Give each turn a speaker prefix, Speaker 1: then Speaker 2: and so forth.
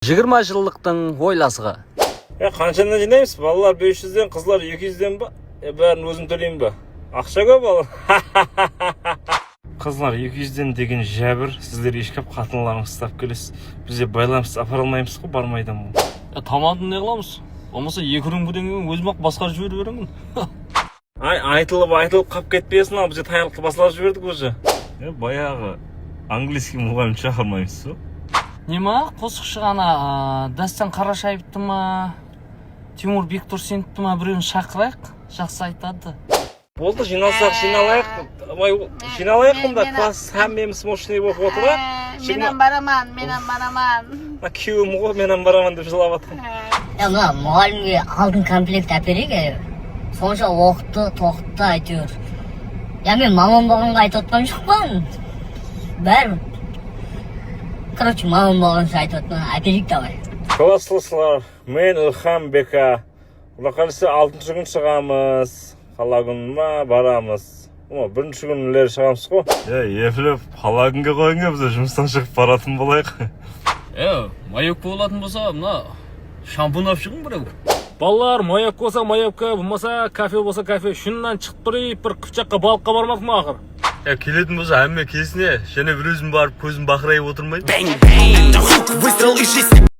Speaker 1: 20 жылдықтың ойласығы.
Speaker 2: Қаншадан жинаймыз? Балалар 500-ден, қызлар 200-ден ба? Бәрін өзім төлеймін ба? Ақша көп ал. Қызлар 200-ден деген жәбір, сіздер ешкап қатынларыңыз ұстап келесіз. Бізде байланыс апара алмаймыз ғой, бармайдан бұл.
Speaker 1: Тамадын не қыламыз? Болмаса 2 рың бүден өзім-ақ басқар жібер беремін.
Speaker 2: Айтылып қап кетпесін, ал бізде таяқты басылар жібердік уже. Баяғы английский мұғалім шақырмаймыз ғой.
Speaker 1: Нема? Қосықшы ғана Дастан Қарашаевты ма, Тимур Бектұрсеновті ма біреуін шақырайық, жақсы айтады.
Speaker 2: Болды, жиналсақ жиналайық. Жиналайық, класс әммеміз мощный болып отыра.
Speaker 3: Менен бараман.
Speaker 2: Күйеуім ғой, менен бараман деп жылап атқан.
Speaker 4: Мына мұғалімге алтын комплект әперейік, сонша оқытты, тоқытты әйтеуір. Мен мамам болғанға айтып отқан жоқпын. Бәрі. Короче, мамам болғанша айтып отқан, әперейік давай.
Speaker 2: Класслысылар, мен Илхам Бека. Құда қалысы 6-шы күн шығамыз. Қала күн ма барамыз. Бірінші күнлер шығамыз ғой. Ефіліп, қала күнге қойыңға бізде жұмыстан шығып баратын болайық.
Speaker 1: Маяк болатын болса, мына шампун ап шығың біреу.
Speaker 5: Балалар, маяк болса маякка, болмаса кафе болса кафе. Шыннан шығып тұрып, бір қыпчаққа балыққа бармақ ма ақыр?
Speaker 2: Келетін болса, әмме келісіне, және бір өзім барып көзім бақырайып отырмайды.